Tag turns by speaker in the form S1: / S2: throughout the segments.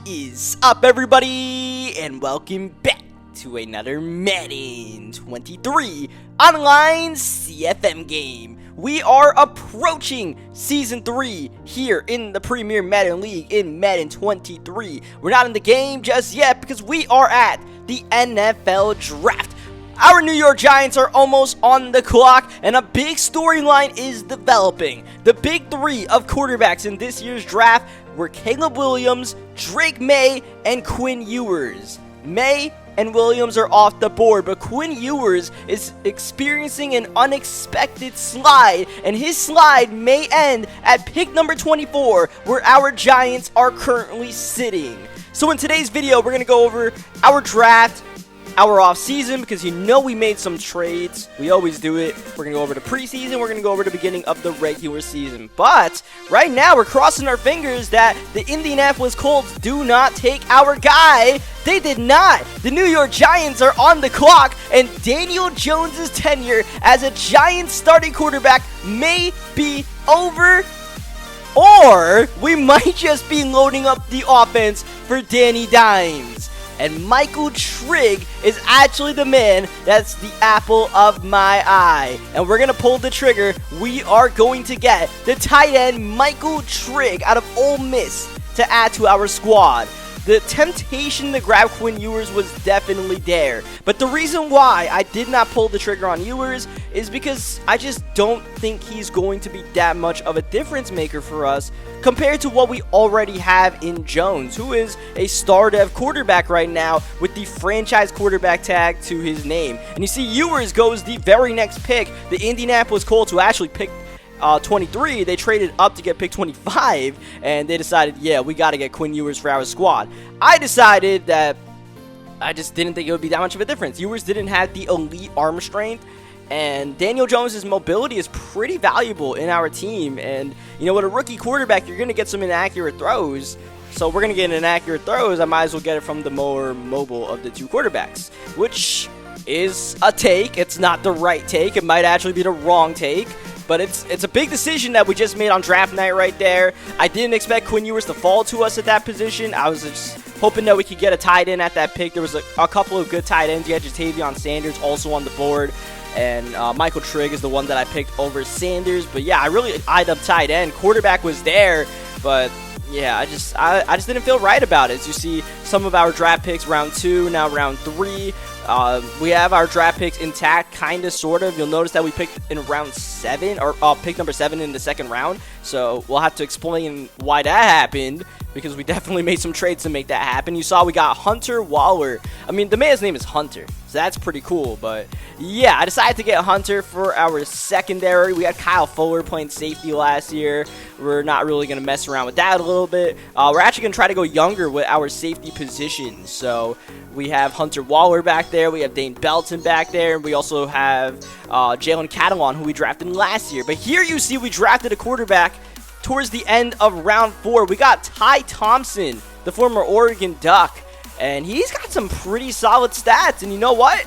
S1: is up, everybody, and welcome back to another Madden 23 Online CFM game. We are approaching Season 3 here in the Premier Madden League in Madden 23. We're not in the game just yet because we are at the NFL Draft. Our New York Giants are almost on the clock, and a big storyline is developing. The big three of quarterbacks in this year's draft were Caleb Williams, Drake May, and Quinn Ewers. May and Williams are off the board, but Quinn Ewers is experiencing an unexpected slide, and his slide may end at pick number 24, where our Giants are currently sitting. So in today's video, we're going to go over our draft, our off-season, because you know we made some trades. We always do it. We're going to go over the preseason. We're going to go over the beginning of the regular season. But right now, we're crossing our fingers that the Indianapolis Colts do not take our guy. They did not. The New York Giants are on the clock, and Daniel Jones' tenure as a Giants starting quarterback may be over. Or we might just be loading up the offense for Danny Dimes. And Michael Trigg is actually the man that's the apple of my eye. And we're going to pull the trigger. We are going to get the tight end Michael Trigg out of Ole Miss to add to our squad. The temptation to grab Quinn Ewers was definitely there. But the reason why I did not pull the trigger on Ewers is because I just don't think he's going to be that much of a difference maker for us compared to what we already have in Jones, who is a star dev quarterback right now with the franchise quarterback tag to his name. And you see Ewers goes the very next pick. The Indianapolis Colts, who actually picked 23, they traded up to get pick 25, and they decided, yeah, we got to get Quinn Ewers for our squad. I decided that I just didn't think it would be that much of a difference. Ewers didn't have the elite arm strength, and Daniel Jones' mobility is pretty valuable in our team. And, you know, with a rookie quarterback, you're going to get some inaccurate throws. So we're going to get inaccurate throws. I might as well get it from the more mobile of the two quarterbacks, which is a take. It's not the right take. It might actually be the wrong take. But it's a big decision that we just made on draft night right there. I didn't expect Quinn Ewers to fall to us at that position. I was just hoping that we could get a tight end at that pick. There was a couple of good tight ends. You had Jatavion Sanders also on the board. And Michael Trigg is the one that I picked over Sanders. But yeah, I really eyed up tight end. Quarterback was there, but yeah, I just didn't feel right about it. As you see, some of our draft picks, round 2, now round 3. We have our draft picks intact, kind of, sort of. You'll notice that we picked in round 7, or pick number 7 in the second round. So we'll have to explain why that happened, because we definitely made some trades to make that happen. You saw we got Hunter Waller. I mean, the man's name is Hunter, so that's pretty cool. But yeah, I decided to get Hunter for our secondary. We had Kyle Fuller playing safety last year. We're not really going to mess around with that a little bit. We're actually going to try to go younger with our safety positions. So we have Hunter Waller back there. We have Dane Belton back there. And we also have Jalen Catalon, who we drafted last year. But here you see we drafted a quarterback towards the end of round 4. We got Ty Thompson, the former Oregon Duck. And he's got some pretty solid stats. And you know what?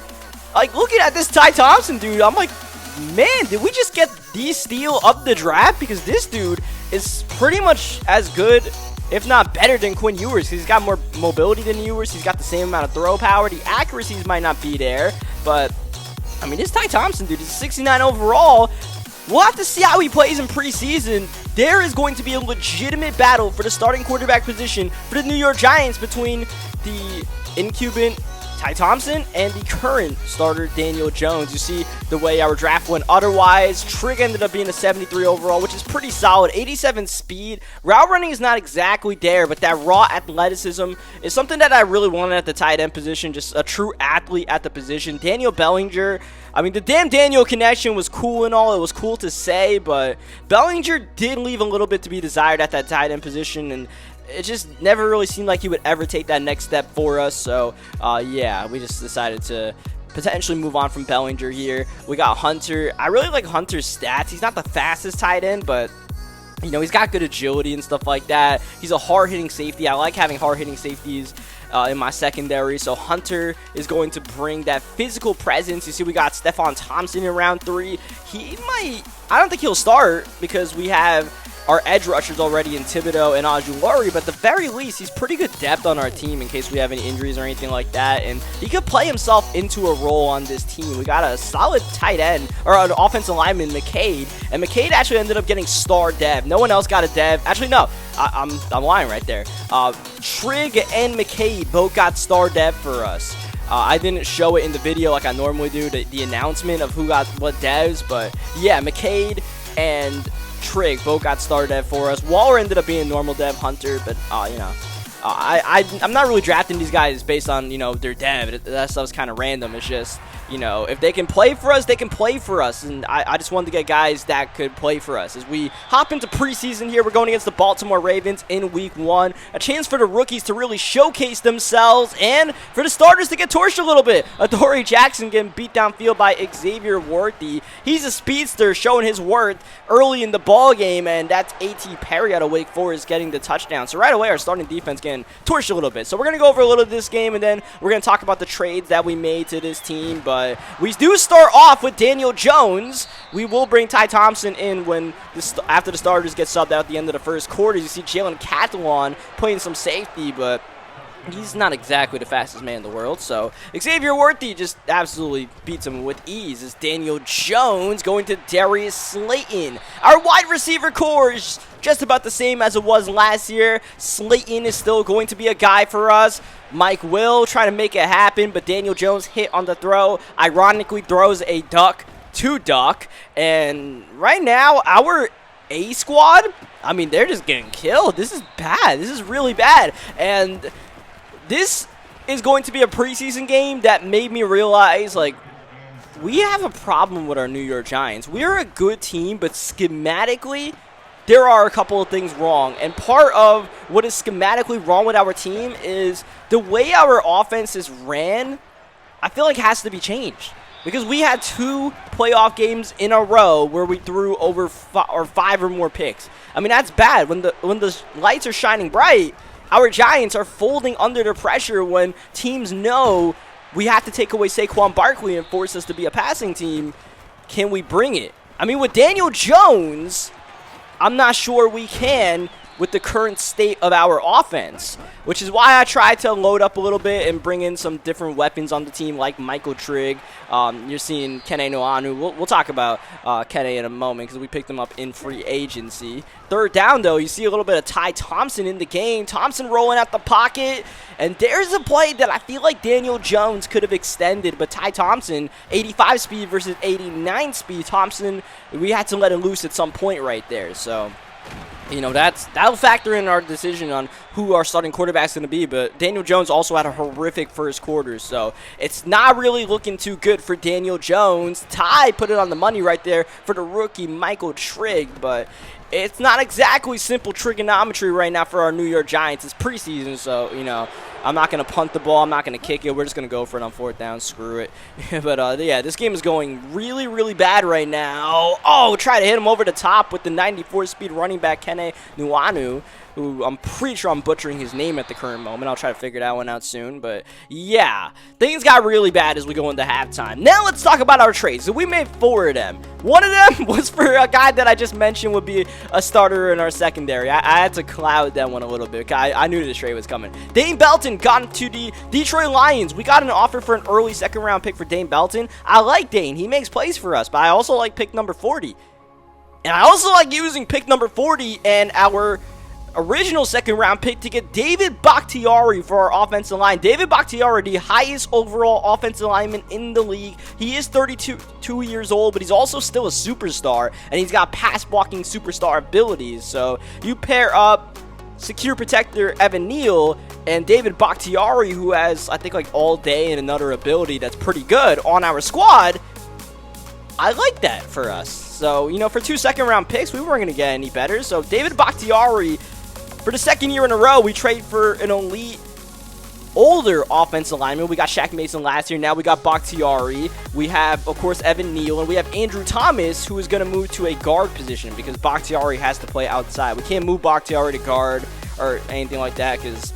S1: Like, looking at this Ty Thompson dude, I'm like, man, did we just get the steal of the draft? Because this dude is pretty much as good, if not better, than Quinn Ewers. He's got more mobility than Ewers. He's got the same amount of throw power. The accuracies might not be there, but I mean, this Ty Thompson dude is 69 overall. We'll have to see how he plays in preseason. There is going to be a legitimate battle for the starting quarterback position for the New York Giants between the incumbent Ty Thompson and the current starter Daniel Jones. You see the way our draft went otherwise. Trigg ended up being a 73 overall, which is pretty solid. 87 speed. Route running is not exactly there, but that raw athleticism is something that I really wanted at the tight end position. Just a true athlete at the position. Daniel Bellinger, I mean, the damn Daniel connection was cool and all. It was cool to say, but Bellinger did leave a little bit to be desired at that tight end position, and it just never really seemed like he would ever take that next step for us. So, yeah, we just decided to potentially move on from Bellinger here. We got Hunter. I really like Hunter's stats. He's not the fastest tight end, but you know, he's got good agility and stuff like that. He's a hard-hitting safety. I like having hard-hitting safeties in my secondary. So Hunter is going to bring that physical presence. You see, we got Stephon Thompson in round 3. I don't think he'll start because we have our edge rushers already in Thibodeau and Ajulari, but at the very least, he's pretty good depth on our team in case we have any injuries or anything like that, and he could play himself into a role on this team. We got a solid tight end, or an offensive lineman, McCade, and McCade actually ended up getting star dev. No one else got a dev. Actually, no, I'm lying right there. Trigg and McCade both got star dev for us. I didn't show it in the video like I normally do, the announcement of who got what devs, but yeah, McCade and Trigg both got star dev for us. Waller ended up being normal dev, Hunter, but you know, I'm not really drafting these guys based on, you know, their dev. That stuff's kind of random. It's just, you know, if they can play for us, they can play for us. And I just wanted to get guys that could play for us. As we hop into preseason here, we're going against the Baltimore Ravens in week 1. A chance for the rookies to really showcase themselves and for the starters to get torched a little bit. Adoree Jackson getting beat downfield by Xavier Worthy. He's a speedster showing his worth early in the ball game, and that's A.T. Perry out of Wake Forest getting the touchdown. So right away, our starting defense getting torched a little bit. So we're going to go over a little of this game, and then we're going to talk about the trades that we made to this team. But we do start off with Daniel Jones. We will bring Ty Thompson in when after the starters get subbed out at the end of the first quarter. You see Jalen Catalon playing some safety, but he's not exactly the fastest man in the world. So Xavier Worthy just absolutely beats him with ease. As Daniel Jones going to Darius Slayton. Our wide receiver core is just about the same as it was last year. Slayton is still going to be a guy for us. Mike will try to make it happen, but Daniel Jones hit on the throw. Ironically throws a duck to duck. And right now, our A squad, I mean, they're just getting killed. This is bad. This is really bad. And this is going to be a preseason game that made me realize, like, we have a problem with our New York Giants. We're a good team, but schematically, there are a couple of things wrong. And part of what is schematically wrong with our team is the way our offense is ran, I feel like has to be changed. Because we had 2 playoff games in a row where we threw over 5 or more picks. I mean, that's bad. When the lights are shining bright, our Giants are folding under the pressure when teams know we have to take away Saquon Barkley and force us to be a passing team. Can we bring it? I mean, with Daniel Jones, I'm not sure we can with the current state of our offense, which is why I tried to load up a little bit and bring in some different weapons on the team like Michael Trigg. You're seeing Kene Nwanu. We'll talk about Kene in a moment because we picked him up in free agency. Third down, though, you see a little bit of Ty Thompson in the game. Thompson rolling out the pocket, and there's a play that I feel like Daniel Jones could have extended, but Ty Thompson, 85 speed versus 89 speed. Thompson, we had to let him loose at some point right there, so you know, that'll factor in our decision on who our starting quarterback's going to be. But Daniel Jones also had a horrific first quarter, so it's not really looking too good for Daniel Jones. Ty put it on the money right there for the rookie Michael Trigg, but it's not exactly simple trigonometry right now for our New York Giants. It's preseason, so, you know, I'm not going to punt the ball. I'm not going to kick it. We're just going to go for it on 4th down. Screw it. But, yeah, this game is going really, really bad right now. Oh, try to hit him over the top with the 94-speed running back, Kene Nwanu, who I'm pretty sure I'm butchering his name at the current moment. I'll try to figure that one out soon. But, yeah, things got really bad as we go into halftime. Now let's talk about our trades. So we made 4 of them. One of them was for a guy that I just mentioned would be a starter in our secondary. I had to cloud that one a little bit. I knew this trade was coming. Dane Belton got to the Detroit Lions. We got an offer for an early second-round pick for Dane Belton. I like Dane. He makes plays for us, but I also like pick number 40. And I also like using pick number 40 and our original second-round pick to get David Bakhtiari for our offensive line. David Bakhtiari, the highest overall offensive lineman in the league. He is 32 years old, but he's also still a superstar, and he's got pass-blocking superstar abilities. So you pair up secure protector Evan Neal and David Bakhtiari, who has, I think, like all day and another ability that's pretty good on our squad. I like that for us. So, you know, for 2 second-round picks, we weren't going to get any better. So David Bakhtiari, for the second year in a row, we trade for an elite, older offensive lineman. We got Shaq Mason last year. Now we got Bakhtiari. We have, of course, Evan Neal. And we have Andrew Thomas, who is going to move to a guard position because Bakhtiari has to play outside. We can't move Bakhtiari to guard or anything like that because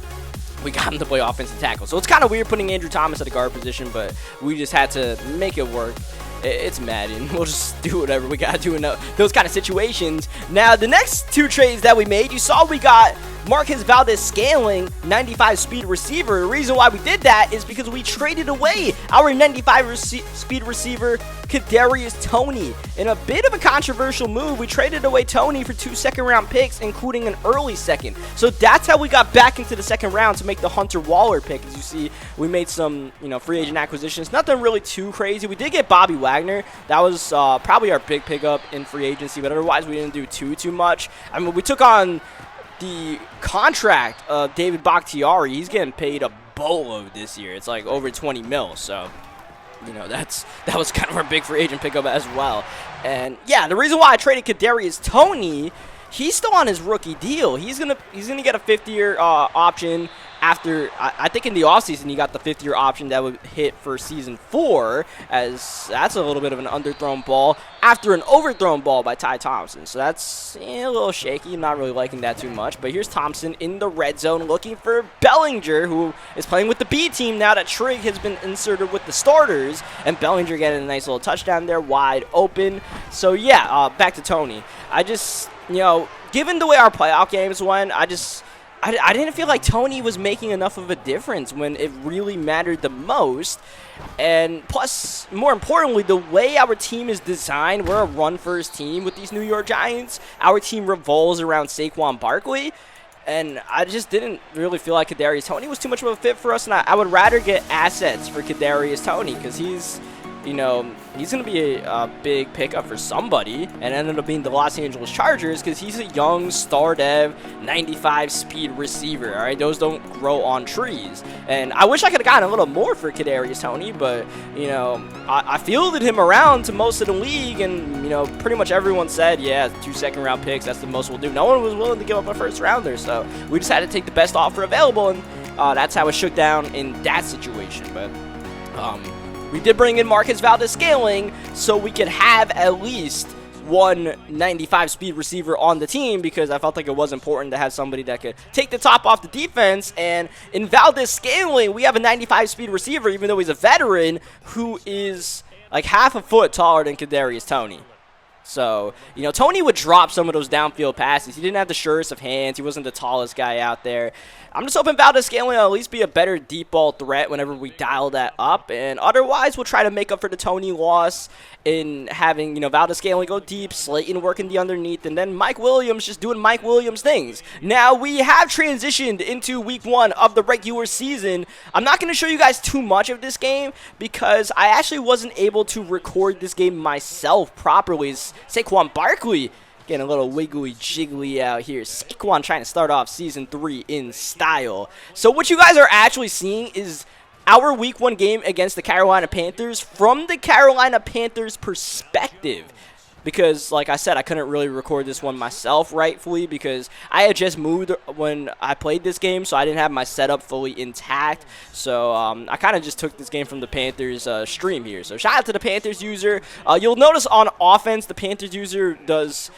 S1: we got him to play offensive tackle. So it's kind of weird putting Andrew Thomas at a guard position, but we just had to make it work. It's Madden. We'll just do whatever we gotta do in those kind of situations. Now, the next 2 trades that we made, you saw we got Marquez Valdes-Scantling, 95 speed receiver. The reason why we did that is because we traded away our 95 speed receiver, Kadarius Toney. In a bit of a controversial move, we traded away Toney for 2 second-round picks, including an early second. So that's how we got back into the second round to make the Hunter Waller pick. As you see, we made some, free agent acquisitions. Nothing really too crazy. We did get Bobby Wagner. That was probably our big pickup in free agency, but otherwise we didn't do too much. I mean, we took on the contract of David Bakhtiari. He's getting paid a bolo this year. It's like over 20 mil. So, that was kind of our big free agent pickup as well. And yeah, the reason why I traded Kadarius Toney, he's still on his rookie deal. He's gonna get a 5th-year option. After, I think in the offseason, he got the 5th-year option that would hit for Season 4, as that's a little bit of an underthrown ball after an overthrown ball by Ty Thompson. So that's a little shaky. I'm not really liking that too much. But here's Thompson in the red zone looking for Bellinger, who is playing with the B team now that Trigg has been inserted with the starters. And Bellinger getting a nice little touchdown there, wide open. So yeah, back to Toney. I just, given the way our playoff games went, I didn't feel like Toney was making enough of a difference when it really mattered the most. And plus, more importantly, the way our team is designed, we're a run-first team with these New York Giants. Our team revolves around Saquon Barkley. And I just didn't really feel like Kadarius Toney was too much of a fit for us. And I would rather get assets for Kadarius Toney because he's going to be a big pickup for somebody, and ended up being the Los Angeles Chargers because he's a young, star-dev, 95 speed receiver, all right? Those don't grow on trees. And I wish I could have gotten a little more for Kadarius Toney, but, I fielded him around to most of the league, and, pretty much everyone said, yeah, 2 second-round picks, that's the most we'll do. No one was willing to give up a first-rounder, so we just had to take the best offer available, and that's how it shook down in that situation. But, we did bring in Marquez Valdes-Scantling so we could have at least one 95 speed receiver on the team, because I felt like it was important to have somebody that could take the top off the defense. And in Valdes-Scantling, we have a 95 speed receiver, even though he's a veteran, who is like half a foot taller than Kadarius Toney. So, Toney would drop some of those downfield passes. He didn't have the surest of hands. He wasn't the tallest guy out there. I'm just hoping Valdes-Scantling will at least be a better deep ball threat whenever we dial that up. And otherwise, we'll try to make up for the Toney loss in having, Valdes-Scantling go deep, Slayton working the underneath, and then Mike Williams just doing Mike Williams things. Now, we have transitioned into week 1 of the regular season. I'm not going to show you guys too much of this game because I actually wasn't able to record this game myself properly. Saquon Barkley getting a little wiggly jiggly out here. Saquon trying to start off Season 3 in style. So what you guys are actually seeing is our week 1 game against the Carolina Panthers from the Carolina Panthers perspective. Because, like I said, I couldn't really record this one myself rightfully because I had just moved when I played this game, so I didn't have my setup fully intact. So I kind of just took this game from the Panthers stream here. So shout out to the Panthers user. You'll notice on offense, the Panthers user does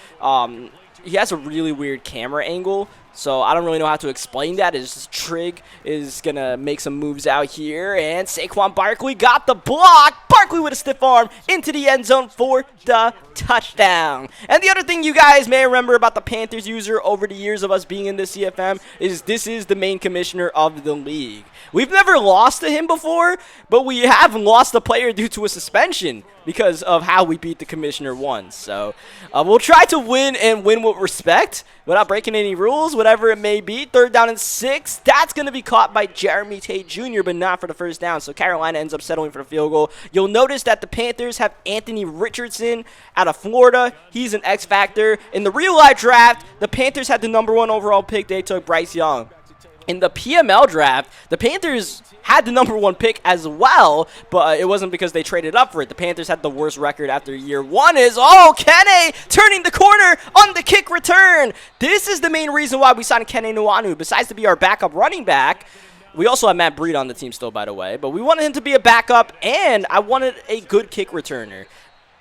S1: he has a really weird camera angle. So I don't really know how to explain that. It's just Trigg is going to make some moves out here. And Saquon Barkley got the block. Barkley with a stiff arm into the end zone for the touchdown. And the other thing you guys may remember about the Panthers user over the years of us being in the CFM is this is the main commissioner of the league. We've never lost to him before, but we have lost a player due to a suspension because of how we beat the commissioner once. So we'll try to win and win with respect without breaking any rules, whatever it may be. 3rd down and 6. That's going to be caught by Jeremy Tate Jr., but not for the first down. So Carolina ends up settling for the field goal. You'll notice that the Panthers have Anthony Richardson out of Florida. He's an X factor. In the real-life draft, the Panthers had the #1 overall pick. They took Bryce Young. In the PML draft, the Panthers had the #1 pick as well, but it wasn't because they traded up for it. The Panthers had the worst record after year 1 Kene turning the corner on the kick return. This is the main reason why we signed Kene Nwanu. Besides to be our backup running back, we also have Matt Breed on the team still, by the way, but we wanted him to be a backup, and I wanted a good kick returner.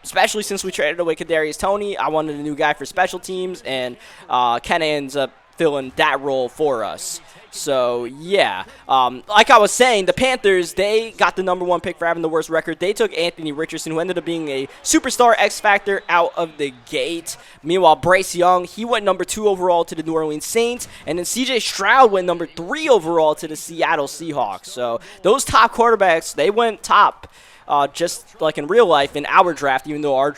S1: Especially since we traded away Kadarius Toney, I wanted a new guy for special teams, and Kene ends up filling that role for us. So, yeah, like I was saying, the Panthers, they got the #1 pick for having the worst record. They took Anthony Richardson, who ended up being a superstar X-Factor out of the gate. Meanwhile, Bryce Young, he went #2 overall to the New Orleans Saints. And then C.J. Stroud went #3 overall to the Seattle Seahawks. So, those top quarterbacks, they went top just like in real life in our draft, even though our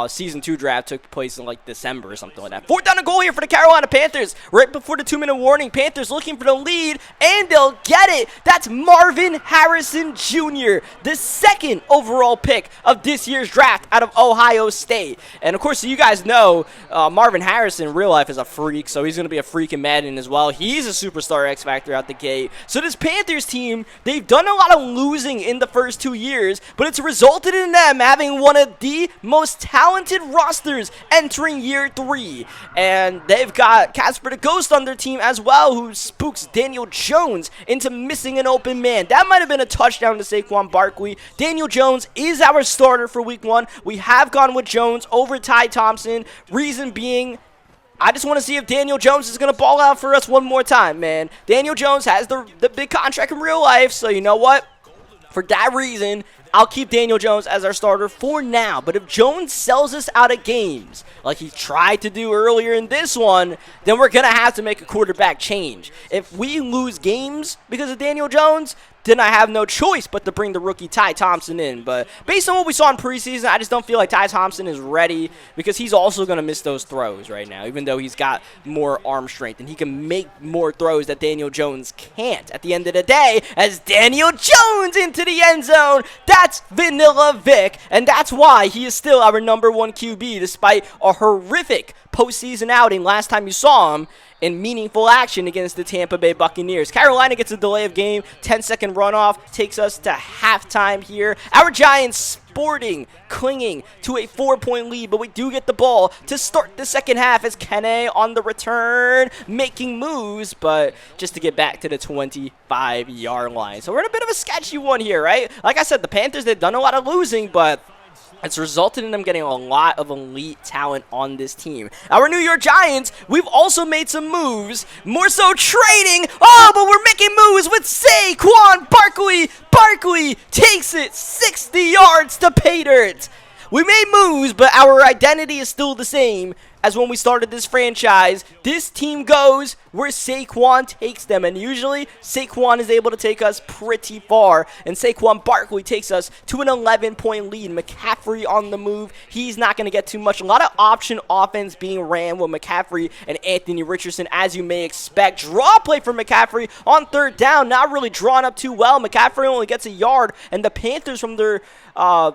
S1: Season 2 draft took place in like December or something like that. 4th down and goal here for the Carolina Panthers. Right before the 2-minute warning, Panthers looking for the lead, and they'll get it. That's Marvin Harrison Jr., the 2nd overall pick of this year's draft out of Ohio State. And of course, you guys know Marvin Harrison in real life is a freak, so he's going to be a freak in Madden as well. He's a superstar X-Factor out the gate. So this Panthers team, they've done a lot of losing in the first 2 years, but it's resulted in them having one of the most talented rosters entering year 3. And they've got Casper the Ghost on their team as well, who spooks Daniel Jones into missing an open man. That might have been a touchdown to Saquon Barkley. Daniel Jones is our starter for week 1. We have gone with Jones over Ty Thompson. Reason being, I just want to see if Daniel Jones is going to ball out for us one more time, man. Daniel Jones has the big contract in real life, so you know what? For that reason, I'll keep Daniel Jones as our starter for now. But if Jones sells us out of games, like he tried to do earlier in this one, then we're going to have to make a quarterback change. If we lose games because of Daniel Jones, then I have no choice but to bring the rookie Ty Thompson in. But based on what we saw in preseason, I just don't feel like Ty Thompson is ready, because he's also going to miss those throws right now, even though he's got more arm strength and he can make more throws that Daniel Jones can't. At the end of the day, as Daniel Jones into the end zone, that's Vanilla Vic, and that's why he is still our #1 QB despite a horrific postseason outing last time you saw him in meaningful action against the Tampa Bay Buccaneers. Carolina gets a delay of game, 10-second runoff, takes us to halftime here. Our Giants clinging to a 4-point lead, but we do get the ball to start the second half as Kene on the return, making moves, but just to get back to the 25-yard line. So we're in a bit of a sketchy one here, right? Like I said, the Panthers, they've done a lot of losing, but it's resulted in them getting a lot of elite talent on this team. Our New York Giants, we've also made some moves, more so trading. Oh, but we're making moves with Saquon Barkley. Barkley takes it 60 yards to pay dirt. We made moves, but our identity is still the same as when we started this franchise. This team goes where Saquon takes them, and usually Saquon is able to take us pretty far, and Saquon Barkley takes us to an 11-point lead. McCaffrey on the move. He's not going to get too much. A lot of option offense being ran with McCaffrey and Anthony Richardson, as you may expect. Draw play for McCaffrey on 3rd down, not really drawn up too well. McCaffrey only gets a yard, and the Panthers from our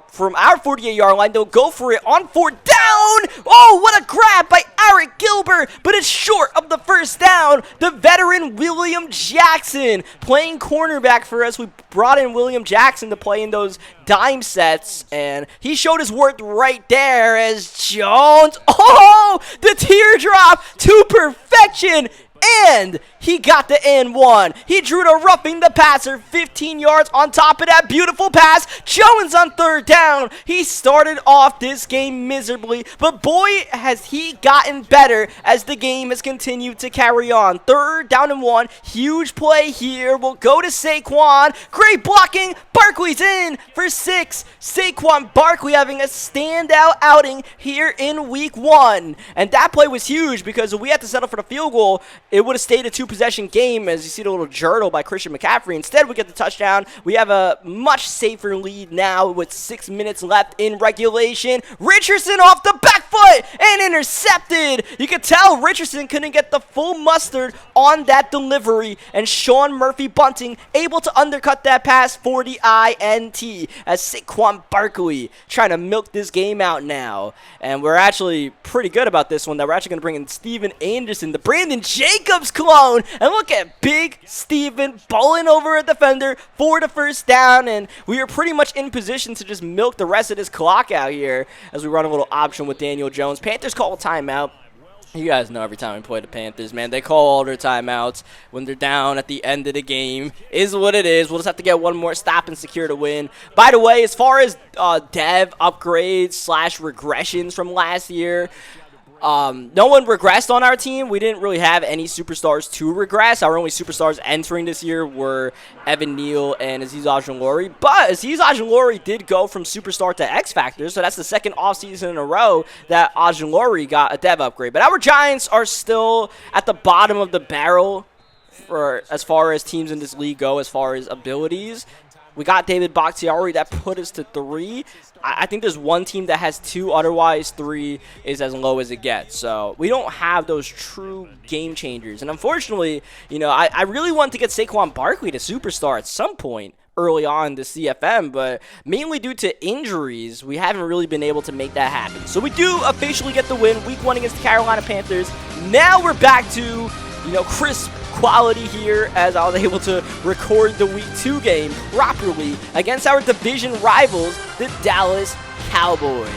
S1: 48-yard line, they'll go for it on 4th down. Oh, what a grab by Eric Gilbert, but it's short of the 1st down. The veteran William Jackson playing cornerback for us. We brought in William Jackson to play in those dime sets, and he showed his worth right there as Jones. Oh, the teardrop to perfection. And he got the N1. He drew to roughing the passer, 15 yards on top of that beautiful pass. Jones on 3rd down. He started off this game miserably, but boy, has he gotten better as the game has continued to carry on. 3rd down and 1. Huge play here. We'll go to Saquon. Great blocking. Barkley's in for 6. Saquon Barkley having a standout outing here in week 1. And that play was huge, because if we had to settle for the field goal, it would have stayed a 2-possession game, as you see the little journal by Christian McCaffrey. Instead, we get the touchdown. We have a much safer lead now with 6 minutes left in regulation. Richardson off the back foot and intercepted. You could tell Richardson couldn't get the full mustard on that delivery, and Sean Murphy Bunting able to undercut that pass for the INT, as Saquon Barkley trying to milk this game out now. And we're actually pretty good about this one, that we're actually going to bring in Steven Anderson, the Brandon Jacobs clone, and look at big Steven bowling over a defender for the 1st down, and we are pretty much in position to just milk the rest of this clock out here as we run a little option with Daniel Jones. Panthers call a timeout. You guys know every time we play the Panthers, man, they call all their timeouts when they're down at the end of the game. Is what it is. We'll just have to get one more stop and secure to win. By the way, as far as dev upgrades / regressions from last year, No one regressed on our team. We didn't really have any superstars to regress. Our only superstars entering this year were Evan Neal and Azeez Ojulari. But Azeez Ojulari did go from superstar to X Factor, so that's the second offseason in a row that Ojulari got a dev upgrade. But our Giants are still at the bottom of the barrel for as far as teams in this league go, as far as abilities. We got David Bakhtiari. That put us to 3. I think there's one team that has 2. Otherwise, 3 is as low as it gets. So we don't have those true game changers. And unfortunately, you know, I really want to get Saquon Barkley to superstar at some point early on the CFM, but mainly due to injuries, we haven't really been able to make that happen. So we do officially get the win week 1 against the Carolina Panthers. Now we're back to, you know, crisp quality here, as I was able to record the week 2 game properly against our division rivals, the Dallas Cowboys.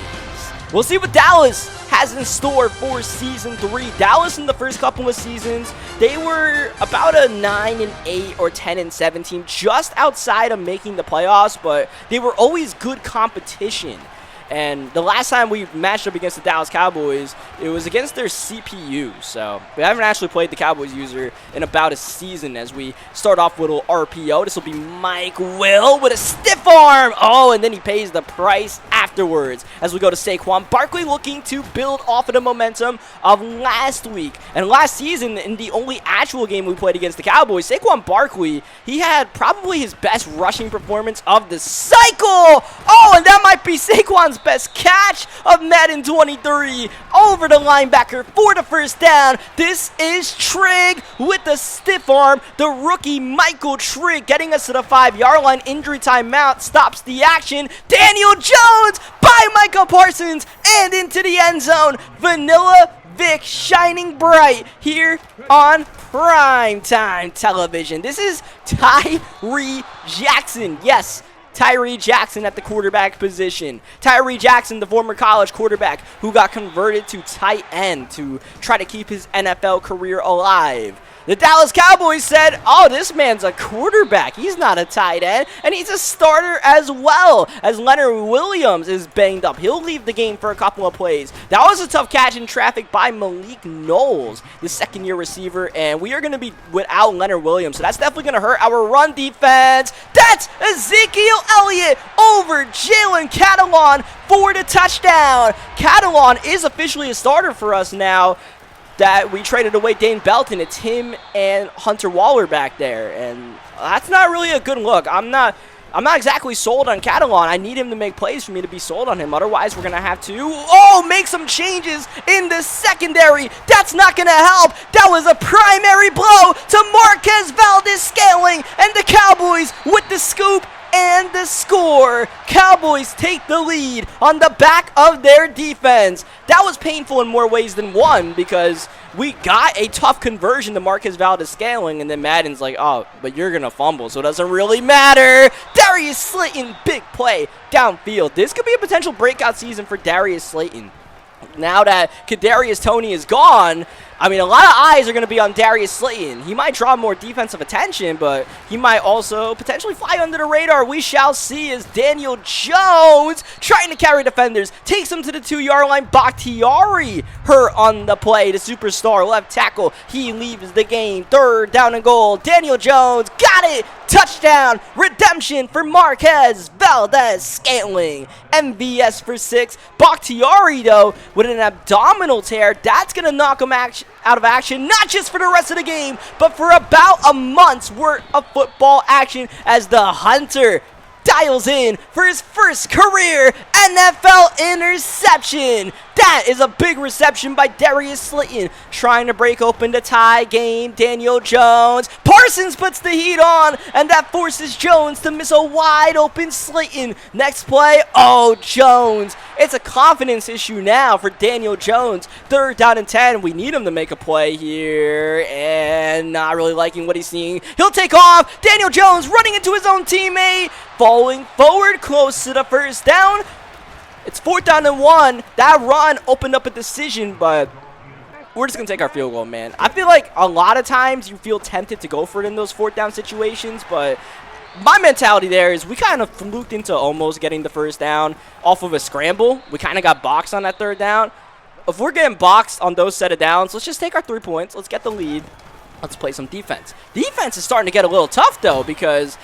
S1: We'll see what Dallas has in store for season 3. Dallas in the first couple of seasons, they were about a 9-8 or 10-7 team, just outside of making the playoffs, but they were always good competition. And the last time we matched up against the Dallas Cowboys, it was against their CPU. So we haven't actually played the Cowboys user in about a season as we start off with a little RPO. This will be Mike Will with a stiff arm. Oh, and then he pays the price afterwards as we go to Saquon Barkley, looking to build off of the momentum of last week. And last season, in the only actual game we played against the Cowboys, Saquon Barkley, he had probably his best rushing performance of the cycle. Oh, and that might be Saquon's best catch of Madden 23 over the linebacker for the first down. This is Trigg with the stiff arm. The rookie Michael Trigg getting us to the 5-yard line. Injury timeout stops the action. Daniel Jones by Micah Parsons and into the end zone. Vanilla Vic shining bright here on primetime television. This is Tyree Jackson. Yes, Tyree Jackson at the quarterback position. Tyree Jackson, the former college quarterback who got converted to tight end to try to keep his NFL career alive. The Dallas Cowboys said, oh, this man's a quarterback. He's not a tight end, and he's a starter as well, as Leonard Williams is banged up. He'll leave the game for a couple of plays. That was a tough catch in traffic by Malik Knowles, the second-year receiver, and we are going to be without Leonard Williams, so that's definitely going to hurt our run defense. That's Ezekiel Elliott over Jalen Catalon for the touchdown. Catalon is officially a starter for us now that we traded away Dane Belton. It's him and Hunter Waller back there, and that's not really a good look. I'm not exactly sold on Catalon. I need him to make plays for me to be sold on him. Otherwise, we're going to have to, make some changes in the secondary. That's not going to help. That was a primary blow to Marquez Valdez-Scantling, and the Cowboys with the scoop and the score. Cowboys take the lead on the back of their defense. That was painful in more ways than one, because we got a tough conversion to Marquez Valdez-Scantling, and then Madden's like, oh, but you're going to fumble, so it doesn't really matter. Darius Slayton, big play downfield. This could be a potential breakout season for Darius Slayton. Now that Kadarius Toney is gone, I mean, a lot of eyes are going to be on Darius Slayton. He might draw more defensive attention, but he might also potentially fly under the radar. We shall see, as Daniel Jones, trying to carry defenders, takes him to the 2-yard line. Bakhtiari hurt on the play. The superstar left tackle, he leaves the game. 3rd down and goal. Daniel Jones got it. Touchdown. Redemption for Marquez Valdez-Scantling. MVS for 6. Bakhtiari, though, with an abdominal tear. That's going to knock him out of action, not just for the rest of the game, but for about a month's worth of football action, as the Hunter dials in for his first career NFL interception. That is a big reception by Darius Slayton, trying to break open the tie game. Daniel Jones. Parsons puts the heat on, and that forces Jones to miss a wide open Slayton. Next play, Jones. It's a confidence issue now for Daniel Jones. 3rd down and 10. We need him to make a play here, and not really liking what he's seeing. He'll take off. Daniel Jones running into his own teammate, falling forward close to the first down. It's 4th down and 1. That run opened up a decision, but we're just going to take our field goal, man. I feel like a lot of times you feel tempted to go for it in those 4th down situations, but my mentality there is we kind of fluked into almost getting the first down off of a scramble. We kind of got boxed on that 3rd down. if we're getting boxed on those set of downs, let's just take our 3 points. Let's get the lead. Let's play some defense. Defense is starting to get a little tough, though, because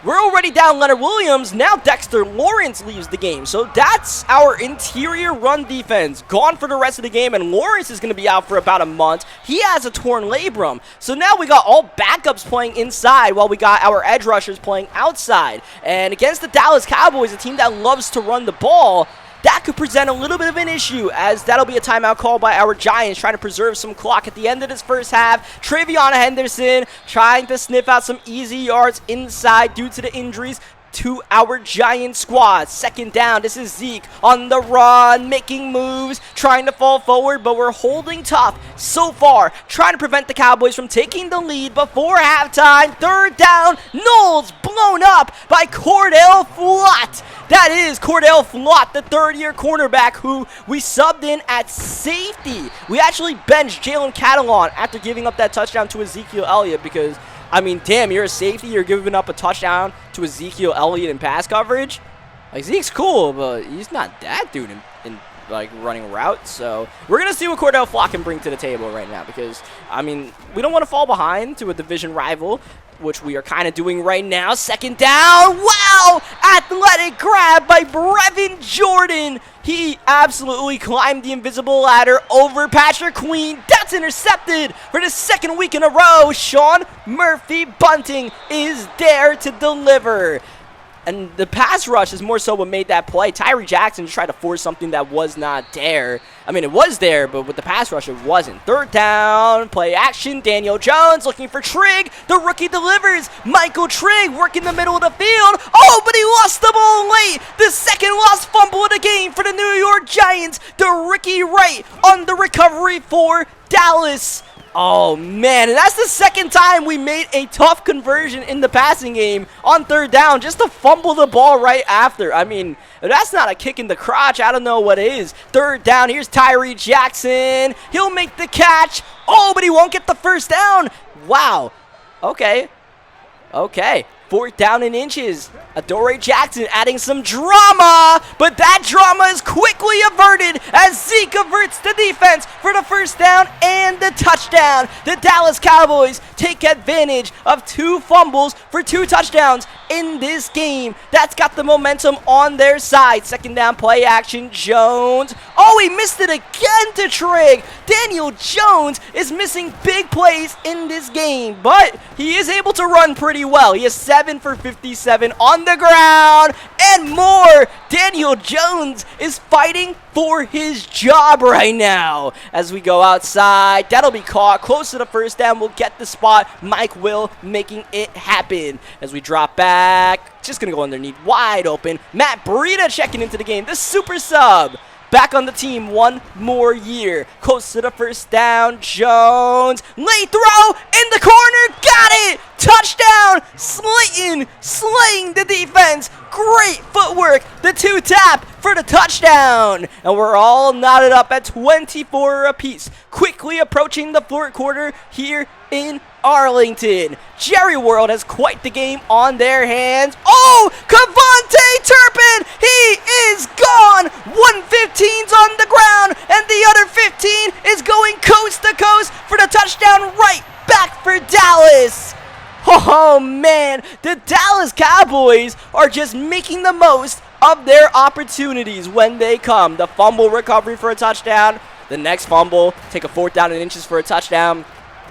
S1: we're already down Leonard Williams. Now Dexter Lawrence leaves the game. So that's our interior run defense gone for the rest of the game, and Lawrence is going to be out for about a month. He has a torn labrum. So now we got all backups playing inside while we got our edge rushers playing outside. And against the Dallas Cowboys, a team that loves to run the ball, that could present a little bit of an issue, as that'll be a timeout call by our Giants, trying to preserve some clock at the end of this first half. Travion Henderson trying to sniff out some easy yards inside due to the injuries to our Giant squad. Second down, this is Zeke on the run, making moves, trying to fall forward, but we're holding tough so far, trying to prevent the Cowboys from taking the lead before halftime. Third down, Knowles blown up by Cordell Flott. That is Cordell Flott, the third-year cornerback who we subbed in at safety. We actually benched Jalen Catalon after giving up that touchdown to Ezekiel Elliott because, I mean, damn, you're a safety, you're giving up a touchdown to Ezekiel Elliott in pass coverage. Like, Zeke's cool, but he's not that dude in like, running routes. So we're going to see what Cordell Flott can bring to the table right now because, I mean, we don't want to fall behind to a division rival, which we are kind of doing right now. Second down. Wow! Athletic grab by Brevin Jordan. He absolutely climbed the invisible ladder over Patrick Queen. That's intercepted for the second week in a row. Sean Murphy Bunting is there to deliver. And the pass rush is more so what made that play. Tyree Jackson tried to force something that was not there. I mean, it was there, but with the pass rush, it wasn't. Third down, play action. Daniel Jones looking for Trigg. The rookie delivers. Michael Trigg working the middle of the field. Oh, but he lost the ball late. The second lost fumble of the game for the New York Giants. The rookie right on the recovery for Dallas. Oh, man, and that's the second time we made a tough conversion in the passing game on third down just to fumble the ball right after. I mean, if that's not a kick in the crotch, I don't know what is. Third down, here's Tyree Jackson. He'll make the catch. Oh, but he won't get the first down. Wow. Okay. Fourth down and inches. Adoree Jackson adding some drama, but that drama is quickly averted as Zeke averts the defense for the first down and the touchdown. The Dallas Cowboys take advantage of 2 fumbles for 2 touchdowns in this game. That's got the momentum on their side. Second down, play action, Jones. Oh, he missed it again to Trigg. Daniel Jones is missing big plays in this game, but he is able to run pretty well. He is 7 for 57 on the ground and more. Daniel Jones is fighting for his job right now as we go outside. That'll be caught close to the first down. We'll get the spot. Mike Will making it happen as we drop back. Just gonna go underneath, wide open. Matt Breida checking into the game, the super sub. Back on the team one more year. Close to the first down. Jones. Late throw in the corner. Got it. Touchdown. Slayton slaying the defense. Great footwork. The 2-tap for the touchdown. And we're all knotted up at 24 apiece. Quickly approaching the fourth quarter here in Arlington. Jerry World has quite the game on their hands. Oh, Kevontae Turpin, he is gone. 115's on the ground, and the other 15 is going coast to coast for the touchdown right back for Dallas. Oh, man, the Dallas Cowboys are just making the most of their opportunities when they come. The fumble recovery for a touchdown, the next fumble, take a fourth down and inches for a touchdown.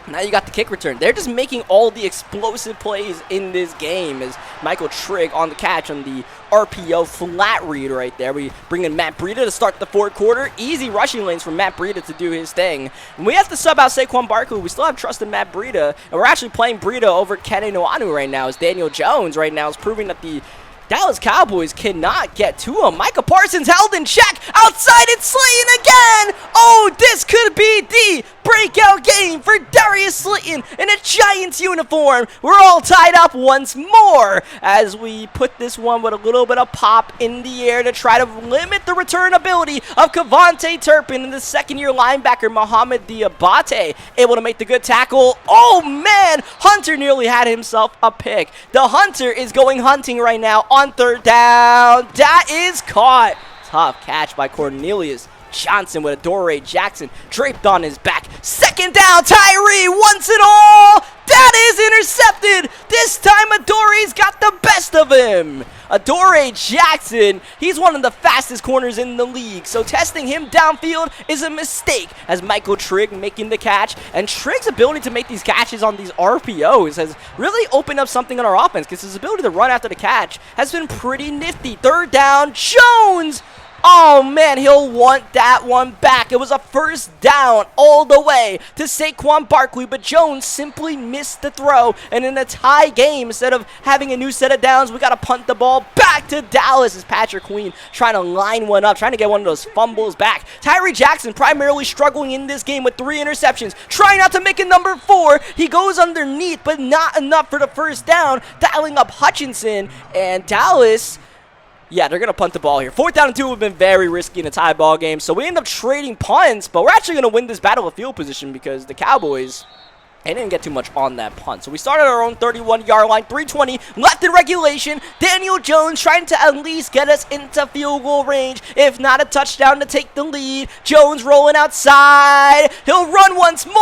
S1: Now you got the kick return. They're just making all the explosive plays in this game as Michael Trigg on the catch on the RPO flat read right there. We bring in Matt Breida to start the fourth quarter. Easy rushing lanes for Matt Breida to do his thing. And we have to sub out Saquon Barkley. We still have trust in Matt Breida. And we're actually playing Breida over Kenny Nwanu right now as Daniel Jones right now is proving that the Dallas Cowboys cannot get to him. Micah Parsons held in check. Outside it's Slayton again. Oh, this could be the breakout game for Darius Slayton in a Giants uniform. We're all tied up once more as we put this one with a little bit of pop in the air to try to limit the return ability of Kevontae Turpin and the second-year linebacker Mohamed Diabate able to make the good tackle. Oh, man, Hunter nearly had himself a pick. The Hunter is going hunting right now on third down. That is caught. Tough catch by Cornelius Johnson with Adoree Jackson draped on his back. Second down, Tyree wants it all. That is intercepted. This time Adoree's got the best of him. Adoree Jackson, he's one of the fastest corners in the league, so testing him downfield is a mistake, as Michael Trigg making the catch. And Trigg's ability to make these catches on these RPOs has really opened up something on our offense, because his ability to run after the catch has been pretty nifty. Third down, Jones! Oh man, he'll want that one back. It was a first down all the way to Saquon Barkley, but Jones simply missed the throw. And in a tie game, instead of having a new set of downs, we got to punt the ball back to Dallas as Patrick Queen trying to line one up, trying to get one of those fumbles back. Tyree Jackson primarily struggling in this game with 3 interceptions, trying not to make it number 4. He goes underneath, but not enough for the first down, dialing up Hutchinson, and Dallas... yeah, they're going to punt the ball here. 4th down and 2 would have been very risky in a tie ball game. So we end up trading punts, but we're actually going to win this battle of field position because the Cowboys, they didn't get too much on that punt. So we started our own 31-yard line, 3:20 left in regulation. Daniel Jones trying to at least get us into field goal range, if not a touchdown to take the lead. Jones rolling outside. He'll run once more.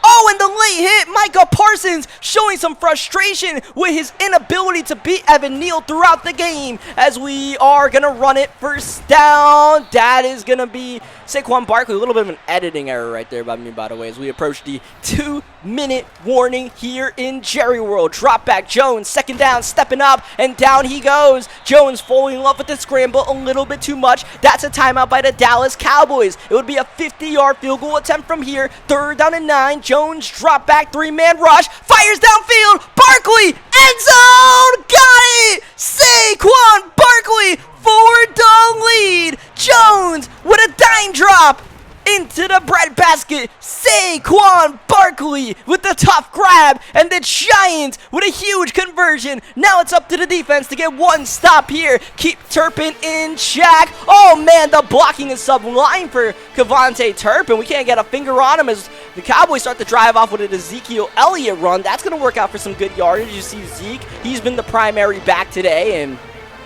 S1: Oh, and the late hit. Micah Parsons showing some frustration with his inability to beat Evan Neal throughout the game, as we are going to run it first down. That is going to be Saquon Barkley. A little bit of an editing error right there by me, by the way, as we approach the 2-minute warning here in Jerry World. Drop back Jones, second down, stepping up, and down he goes. Jones falling in love with the scramble a little bit too much. That's a timeout by the Dallas Cowboys. It would be a 50-yard field goal attempt from here. 3rd down and 9. Jones drop back, 3-man rush, fires downfield. Barkley, end zone, got it. Saquon Barkley for the lead. Jones with a dime drop into the bread basket. Saquon Barkley with the tough grab, and the Giants with a huge conversion. Now it's up to the defense to get one stop here. Keep Turpin in check. Oh man, the blocking is sublime for Kevontae Turpin. We can't get a finger on him as the Cowboys start to drive off with an Ezekiel Elliott run. That's going to work out for some good yardage. You see Zeke, he's been the primary back today, and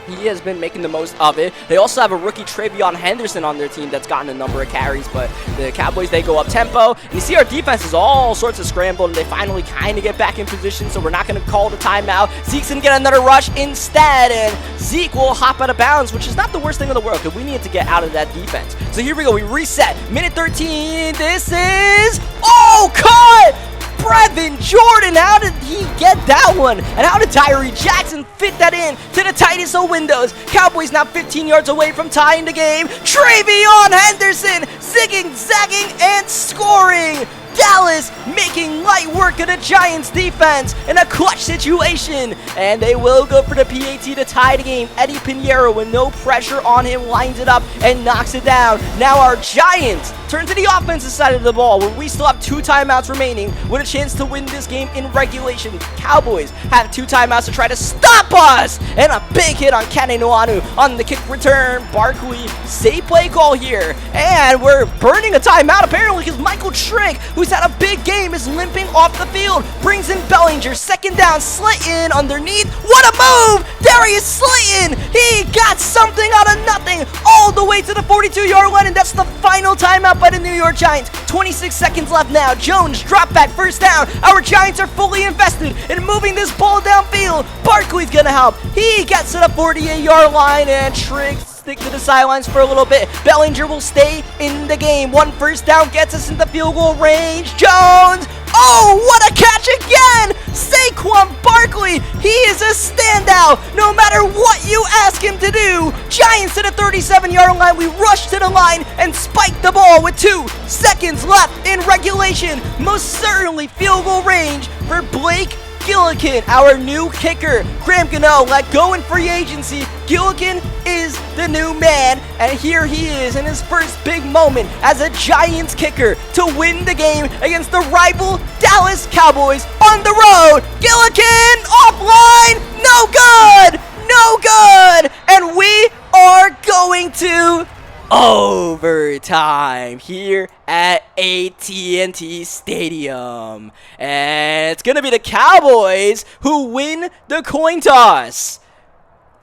S1: he has been making the most of it. They also have a rookie Travion Henderson on their team that's gotten a number of carries, but the Cowboys, they go up tempo. You see our defense is all sorts of scrambled, and they finally kind of get back in position, so we're not going to call the timeout. Zeke's going to get another rush instead, and Zeke will hop out of bounds, which is not the worst thing in the world because we needed to get out of that defense. So here we go. We reset. Minute 13. This is... oh, cut! Brevin Jordan, how did he get that one? And how did Tyree Jackson fit that in to the tightest of windows? Cowboys now 15 yards away from tying the game. Travion Henderson zigging, zagging, and scoring. Dallas making light work of the Giants defense in a clutch situation, and they will go for the PAT to tie the game. Eddie Pinheiro, with no pressure on him, lines it up and knocks it down. Now our Giants turn to the offensive side of the ball, where we still have 2 timeouts remaining with a chance to win this game in regulation. Cowboys have 2 timeouts to try to stop us, and a big hit on Kane Nwanu on the kick return. Barkley, safe play call here, and we're burning a timeout apparently because Michael Trigg, who's had a big game, is limping off the field. Brings in Bellinger, second down, Slayton underneath. What a move! Darius Slayton, he got something out of nothing all the way to the 42-yard line, and that's the final timeout by the New York Giants. 26 seconds left now. Jones drop back, first down. Our Giants are fully invested in moving this ball downfield. Barkley's gonna help. He gets to the 48-yard line, and Trigg stick to the sidelines for a little bit. Bellinger will stay in the game. 1 first down gets us into field goal range. Jones, oh, what a catch again! Saquon Barkley, he is a standout no matter what you ask him to do. Giants to the 37-yard line. We rush to the line and spike the ball with 2 seconds left in regulation. Most certainly field goal range for Blake Gillikin, our new kicker. Graham Gano let go in free agency. Gillikin is the new man, and here he is in his first big moment as a Giants kicker to win the game against the rival Dallas Cowboys on the road. Gillikin offline, no good, no good, and we are going to overtime here at AT&T Stadium. And it's going to be the Cowboys who win the coin toss.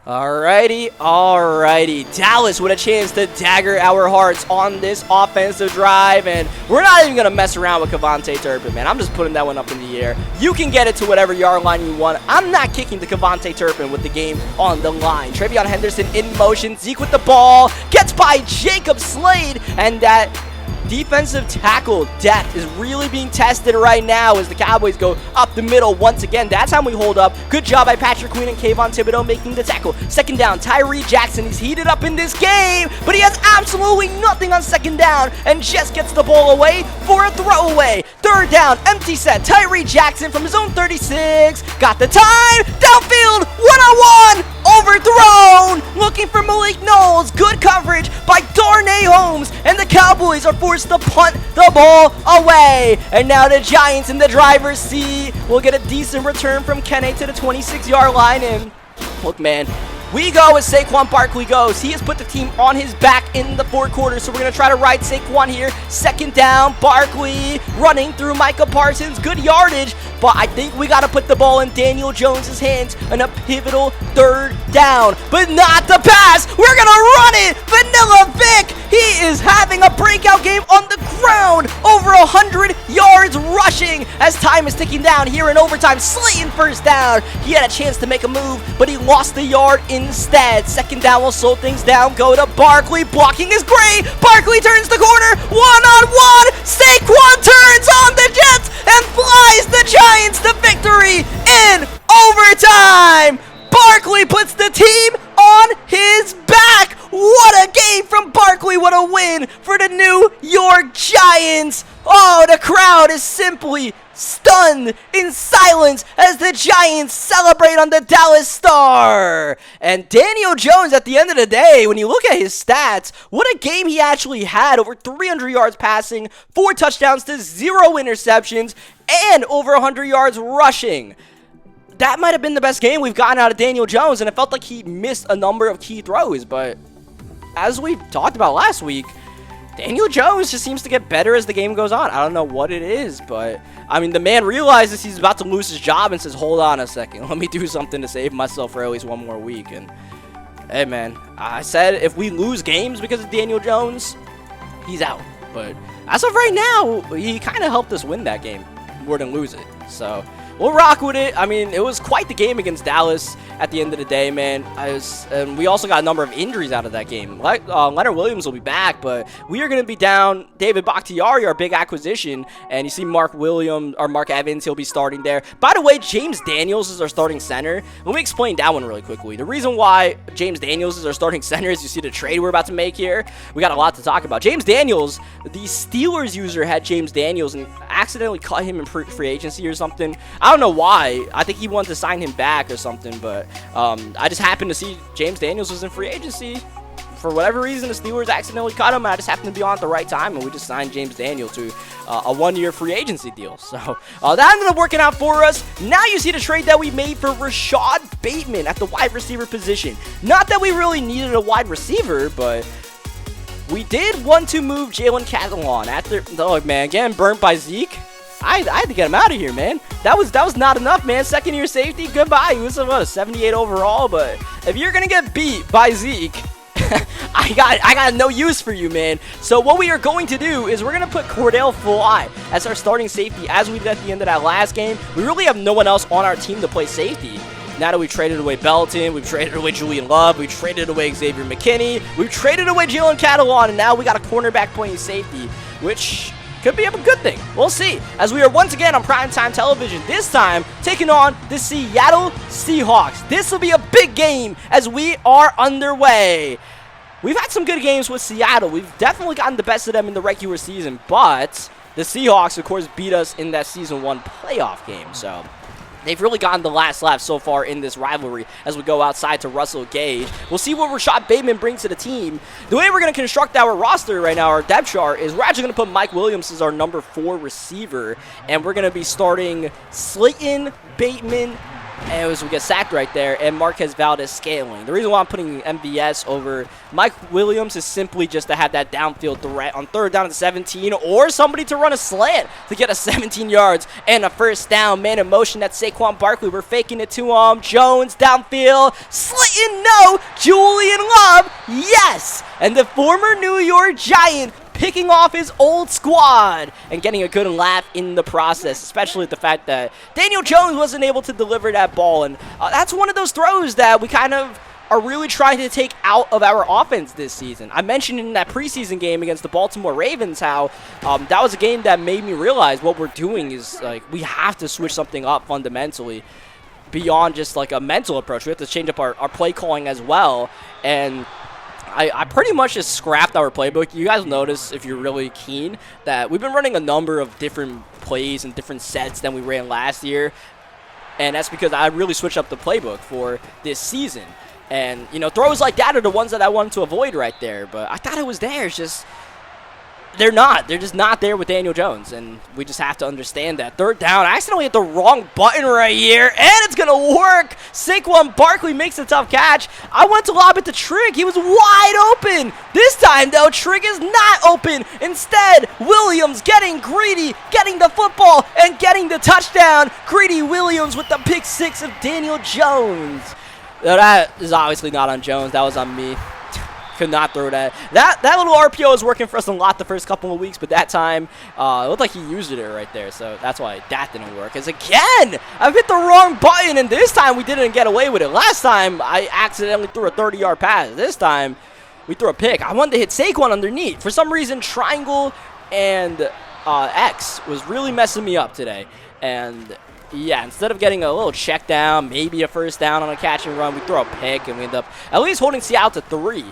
S1: Alrighty. Dallas with a chance to dagger our hearts on this offensive drive, and we're not even going to mess around with Kevontae Turpin, man. I'm just putting that one up in the air. You can get it to whatever yard line you want. I'm not kicking to Kevontae Turpin with the game on the line. Travion Henderson in motion. Zeke with the ball. Gets by Jacob Slade, and that defensive tackle depth is really being tested right now as the Cowboys go up the middle once again. That's how we hold up. Good job by Patrick Queen and Kayvon Thibodeau making the tackle. Second down, Tyree Jackson. He's heated up in this game, but he has absolutely nothing on second down and just gets the ball away for a throwaway. Third down, empty set. Tyree Jackson from his own 36. Got the time. Downfield, one-on-one. Overthrown. Looking for Malik Knowles. Good coverage by Darnay Holmes, and the Cowboys are forced to punt the ball away. And now the Giants in the driver's seat will get a decent return from Kene to the 26-yard line. And look, man, we go as Saquon Barkley goes. He has put the team on his back in the fourth quarter, so we're going to try to ride Saquon here. Second down, Barkley running through Micah Parsons. Good yardage, but I think we got to put the ball in Daniel Jones' hands on a pivotal third down. But not the pass. We're going to run it. Vanilla Vic, he is having a breakout game on the ground. Over 100 yards rushing as time is ticking down here in overtime. Slayton first down. He had a chance to make a move, but he lost the yard instead. Second down will slow things down. Go to Barkley. Blocking is great. Barkley turns the corner. One-on-one. Saquon turns on the Jets and flies the Giants to victory in overtime. Barkley puts the team on his back. What a game from Barkley. What a win for the New York Giants. Oh, the crowd is simply stunned in silence as the Giants celebrate on the Dallas Star. And Daniel Jones, at the end of the day, when you look at his stats, what a game he actually had. Over 300 yards passing, 4 touchdowns to 0 interceptions, and over 100 yards rushing. That might have been the best game we've gotten out of Daniel Jones, and it felt like he missed a number of key throws. But as we talked about last week, Daniel Jones just seems to get better as the game goes on. I don't know what it is, but I mean, the man realizes he's about to lose his job and says, hold on a second, let me do something to save myself for at least one more week. And hey, man, I said if we lose games because of Daniel Jones, he's out. But as of right now, he kind of helped us win that game more than lose it. So we'll rock with it. I mean, it was quite the game against Dallas at the end of the day, man. And we also got a number of injuries out of that game. Leonard Williams will be back, but we are going to be down David Bakhtiari, our big acquisition. And you see Mark Evans, he'll be starting there. By the way, James Daniels is our starting center. Let me explain that one really quickly. The reason why James Daniels is our starting center is you see the trade we're about to make here. We got a lot to talk about. James Daniels, the Steelers user had James Daniels and accidentally cut him in free agency or something. I don't know why. I think he wanted to sign him back or something, but I just happened to see James Daniels was in free agency. For whatever reason, the Steelers accidentally cut him. I just happened to be on at the right time, and we just signed James Daniels to a one-year free agency deal. So that ended up working out for us. Now you see the trade that we made for Rashad Bateman at the wide receiver position. Not that we really needed a wide receiver, but we did want to move Jalen Catalon after. Look, man, getting burnt by Zeke. I had to get him out of here, man. That was not enough, man. Second year safety, goodbye. He was a 78 overall, but if you're gonna get beat by Zeke, I got no use for you, man. So what we are going to do is we're gonna put Cordell Fly as our starting safety, as we did at the end of that last game. We really have no one else on our team to play safety. Now that we traded away Belton, we've traded away Julian Love, we traded away Xavier McKinney, we've traded away Jalen Catalon, and now we got a cornerback playing safety, which could be a good thing. We'll see. As we are once again on primetime television, this time taking on the Seattle Seahawks. This will be a big game as we are underway. We've had some good games with Seattle. We've definitely gotten the best of them in the regular season, but the Seahawks, of course, beat us in that Season 1 playoff game. So they've really gotten the last laugh so far in this rivalry as we go outside to Russell Gage. We'll see what Rashad Bateman brings to the team. The way we're going to construct our roster right now, our depth chart, is we're actually going to put Mike Williams as our number 4 receiver, and we're going to be starting Slayton, Bateman, And we get sacked right there, and Marquez Valdez-Scantling. The reason why I'm putting MVS over Mike Williams is simply just to have that downfield threat on 3rd down and 17, or somebody to run a slant to get us 17 yards and a first down. Man in motion, that's Saquon Barkley. We're faking it to him. Jones downfield. Slayton, no. Julian Love, yes. And the former New York Giant picking off his old squad and getting a good laugh in the process, especially the fact that Daniel Jones wasn't able to deliver that ball. And that's one of those throws that we kind of are really trying to take out of our offense this season. I mentioned in that preseason game against the Baltimore Ravens how that was a game that made me realize what we're doing is, like, we have to switch something up fundamentally beyond just like a mental approach. We have to change up our play calling as well. And I pretty much just scrapped our playbook. You guys notice, if you're really keen, that we've been running a number of different plays and different sets than we ran last year. And that's because I really switched up the playbook for this season. And, you know, throws like that are the ones that I wanted to avoid right there. But I thought it was there. It's just they're not. They're just not there with Daniel Jones. And we just have to understand that. 3rd down. I accidentally hit the wrong button right here. And it's going to work. Saquon Barkley makes a tough catch. I went to lob it to Trigg. He was wide open. This time, though, Trigg is not open. Instead, Williams getting greedy, getting the football, and getting the touchdown. Greedy Williams with the pick 6 of Daniel Jones. Now, that is obviously not on Jones. That was on me. Could not throw that. That little RPO was working for us a lot the first couple of weeks, but that time it looked like he used it right there, so that's why that didn't work. As again, I've hit the wrong button, and this time we didn't get away with it. Last time I accidentally threw a 30-yard pass. This time we threw a pick. I wanted to hit Saquon underneath. For some reason, triangle and X was really messing me up today, and yeah, instead of getting a little check down, maybe a first down on a catch and run, we throw a pick, and we end up at least holding Seattle to 3.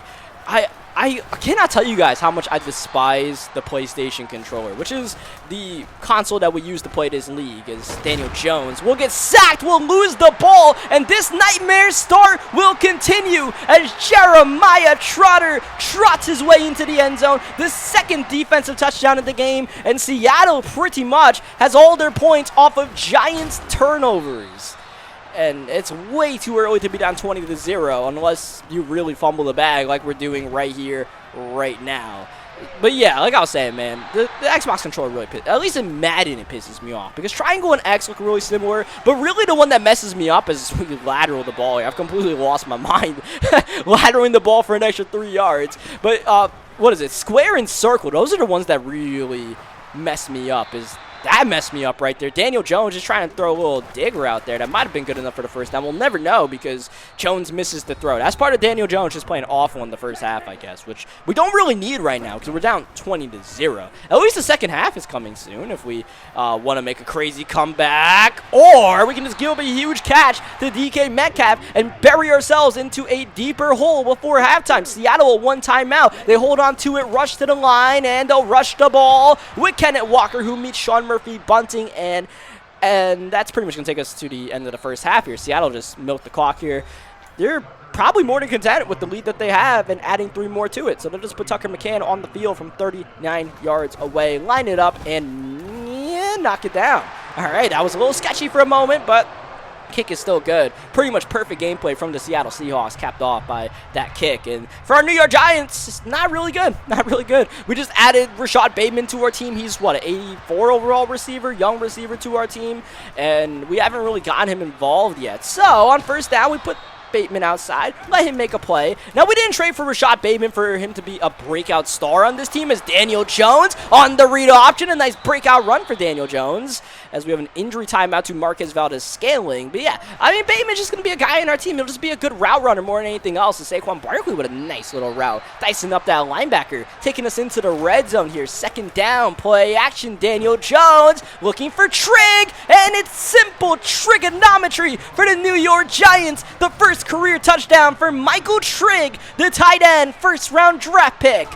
S1: I cannot tell you guys how much I despise the PlayStation controller, which is the console that we use to play this league. As Daniel Jones will get sacked, will lose the ball, and this nightmare start will continue as Jeremiah Trotter trots his way into the end zone. The 2nd defensive touchdown of the game, and Seattle pretty much has all their points off of Giants turnovers. And it's way too early to be down 20-0 unless you really fumble the bag like we're doing right here, right now. But yeah, like I was saying, man, the Xbox controller really at least in Madden, it pisses me off. Because triangle and X look really similar, but really the one that messes me up is when you lateral the ball. I've completely lost my mind lateraling the ball for an extra 3 yards. But what is it? Square and circle, those are the ones that really mess me up. That messed me up right there. Daniel Jones just trying to throw a little digger out there. That might have been good enough for the first down. We'll never know because Jones misses the throw. That's part of Daniel Jones just playing awful in the first half, I guess, which we don't really need right now because we're down 20-0. At least the second half is coming soon if we want to make a crazy comeback. Or we can just give up a huge catch to DK Metcalf and bury ourselves into a deeper hole before halftime. Seattle a 1 timeout. They hold on to it, rush to the line, and they'll rush the ball with Kenneth Walker, who meets Sean Murphy bunting, and that's pretty much going to take us to the end of the first half here. Seattle just milked the clock here. They're probably more than content with the lead that they have and adding 3 more to it. So they'll just put Tucker McCann on the field from 39 yards away, line it up, and knock it down. All right, that was a little sketchy for a moment, but kick is still good. Pretty much perfect gameplay from the Seattle Seahawks, capped off by that kick. And for our New York Giants, it's not really good. Not really good. We just added Rashad Bateman to our team. He's, what, an 84 overall receiver, young receiver to our team. And we haven't really gotten him involved yet. So, on first down, we put Bateman outside, let him make a play. Now, we didn't trade for Rashad Bateman for him to be a breakout star on this team as Daniel Jones on the read option. A nice breakout run for Daniel Jones as we have an injury timeout to Marquez Valdez-Scantling. But yeah, I mean, Bateman's just going to be a guy in our team. He'll just be a good route runner more than anything else. And Saquon Barkley with a nice little route, dicing up that linebacker, taking us into the red zone here. 2nd down, play action. Daniel Jones looking for Trigg, and it's simple trigonometry for the New York Giants. The first career touchdown for Michael Trigg, the tight end, 1st round draft pick.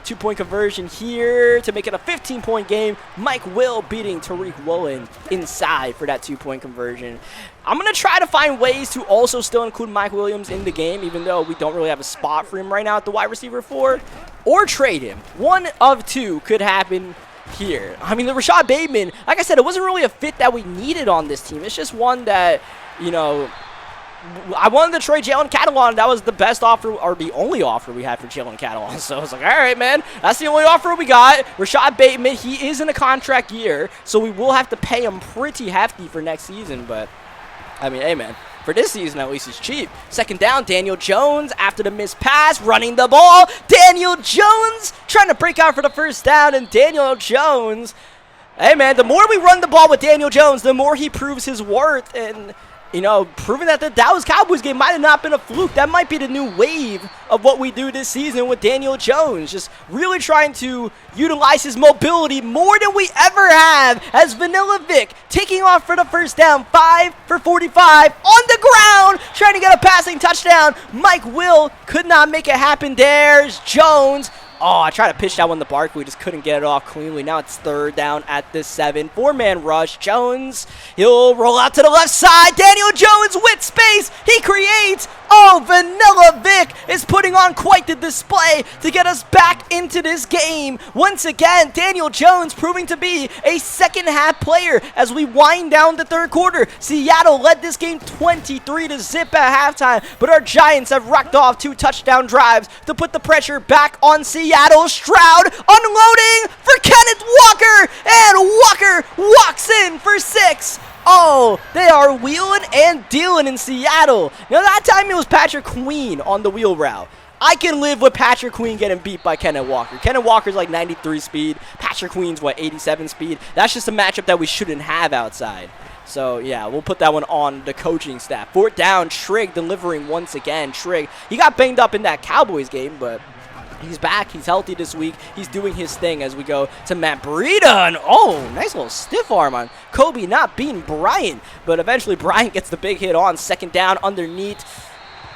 S1: 2-point conversion here to make it a 15-point game. Mike Will beating Tariq Woolen inside for that 2-point conversion. I'm going to try to find ways to also still include Mike Williams in the game, even though we don't really have a spot for him right now at the wide receiver 4, or trade him. One of two could happen here. I mean, the Rashad Bateman, like I said, it wasn't really a fit that we needed on this team. It's just one that, I wanted to trade Jalen Catalon. That was the best offer, or the only offer we had for Jalen Catalon. So I was like, all right, man, that's the only offer we got. Rashad Bateman, he is in a contract year, so we will have to pay him pretty hefty for next season. But, I mean, hey, man, for this season, at least, he's cheap. Second down, Daniel Jones after the missed pass, running the ball. Daniel Jones trying to break out for the first down, and Daniel Jones, hey, man, the more we run the ball with Daniel Jones, the more he proves his worth. And proving that the Dallas Cowboys game might have not been a fluke. That might be the new wave of what we do this season with Daniel Jones. Just really trying to utilize his mobility more than we ever have, as Vanilla Vic taking off for the first down, 5 for 45 on the ground, trying to get a passing touchdown. Mike Will could not make it happen. There's Jones. Oh, I tried to pitch that one to Barkley, just couldn't get it off cleanly. Now it's third down at the 7. 4-man rush. Jones, he'll roll out to the left side. Daniel Jones with space. He creates. Oh, Vanilla Vic is putting on quite the display to get us back into this game. Once again, Daniel Jones proving to be a second-half player as we wind down the third quarter. Seattle led this game 23-0 at halftime, but our Giants have rocked off 2 touchdown drives to put the pressure back on Seattle. Stroud unloading for Kenneth Walker, and Walker walks in for 6. Oh, they are wheeling and dealing in Seattle. Now, that time it was Patrick Queen on the wheel route. I can live with Patrick Queen getting beat by Kenneth Walker. Kenneth Walker's like 93 speed. Patrick Queen's, 87 speed? That's just a matchup that we shouldn't have outside. So, yeah, we'll put that one on the coaching staff. Fourth down, Trigg delivering once again. Trigg, he got banged up in that Cowboys game, but he's back. He's healthy this week. He's doing his thing as we go to Matt Breida. And, oh, nice little stiff arm on Kobe not beating Bryant. But eventually Bryant gets the big hit on second down underneath.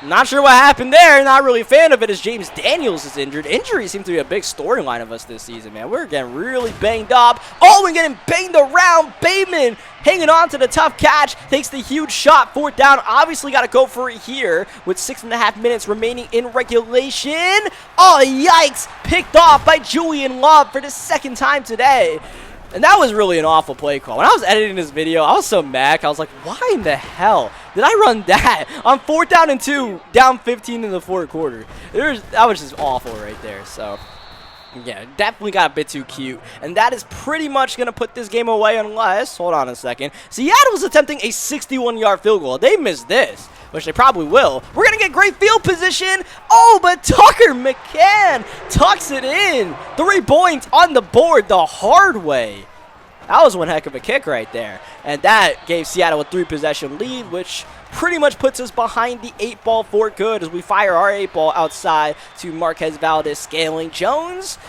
S1: Not sure what happened there. Not really a fan of it as James Daniels is injured. Injuries seem to be a big storyline of us this season, man. We're getting really banged up. Oh, we're getting banged around. Bateman hanging on to the tough catch. Takes the huge shot. Fourth down. Obviously got to go for it here with 6.5 minutes remaining in regulation. Oh, yikes. Picked off by Julian Love for the second time today. And that was really an awful play call. When I was editing this video, I was so mad. I was like, why in the hell did I run that on 4th down and 2, down 15 in the fourth quarter? That was just awful right there. So, yeah, definitely got a bit too cute. And that is pretty much going to put this game away unless, hold on a second, Seattle's attempting a 61-yard field goal. They missed this, which they probably will. We're going to get great field position. Oh, but Tucker McCann tucks it in. 3 points on the board the hard way. That was one heck of a kick right there. And that gave Seattle a 3-possession lead, which pretty much puts us behind the 8-ball for good as we fire our 8-ball outside to Marquez Valdez-Scaling. Jones,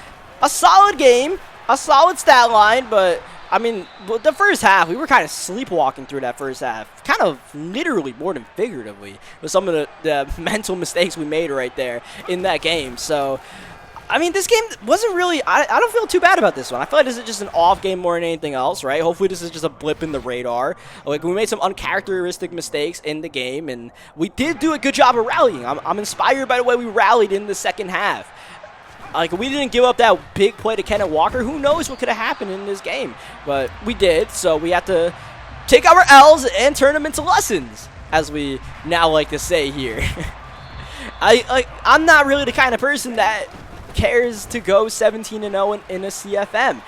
S1: a solid game, a solid stat line, but I mean, the first half, we were kind of sleepwalking through that first half. Kind of literally more than figuratively with some of the mental mistakes we made right there in that game. So, I mean, this game wasn't really, I don't feel too bad about this one. I feel like this is just an off game more than anything else, right? Hopefully this is just a blip in the radar. Like, we made some uncharacteristic mistakes in the game, and we did do a good job of rallying. I'm inspired by the way we rallied in the second half. Like, we didn't give up that big play to Kenneth Walker. Who knows what could have happened in this game? But we did, so we have to take our L's and turn them into lessons, as we now like to say here. I'm not really the kind of person that cares to go 17-0 in a CFM.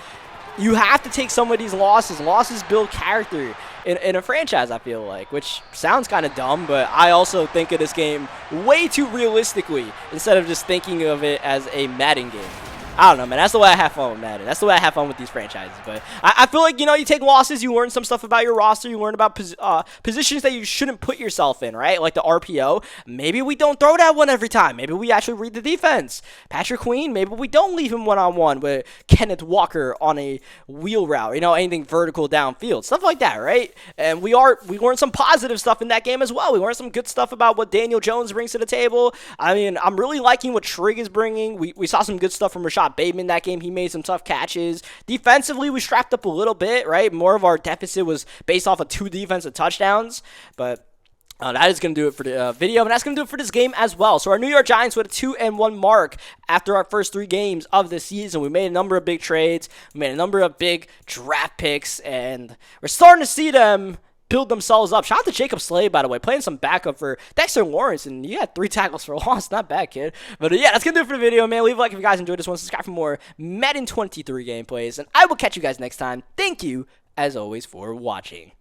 S1: You have to take some of these losses. Losses build character in a franchise, I feel like, which sounds kind of dumb, but I also think of this game way too realistically instead of just thinking of it as a Madden game. I don't know, man. That's the way I have fun with Madden. That's the way I have fun with these franchises. But I feel like, you take losses, you learn some stuff about your roster, you learn about positions that you shouldn't put yourself in, right? Like the RPO. Maybe we don't throw that one every time. Maybe we actually read the defense. Patrick Queen, maybe we don't leave him one-on-one with Kenneth Walker on a wheel route, anything vertical downfield. Stuff like that, right? And we learned some positive stuff in that game as well. We learned some good stuff about what Daniel Jones brings to the table. I mean, I'm really liking what Trigg is bringing. We saw some good stuff from Rashad Bateman that game. He made some tough catches. Defensively, we strapped up a little bit, right? More of our deficit was based off of 2 defensive touchdowns, but that is going to do it for the video, and that's going to do it for this game as well. So our New York Giants with a 2-1 mark after our first 3 games of the season. We made a number of big trades. We made a number of big draft picks, and we're starting to see them build themselves up. Shout out to Jacob Slade, by the way, playing some backup for Dexter Lawrence, and you had 3 tackles for a loss. Not bad, kid. But yeah, that's going to do it for the video, man. Leave a like if you guys enjoyed this one. Subscribe for more Madden 23 gameplays, and I will catch you guys next time. Thank you, as always, for watching.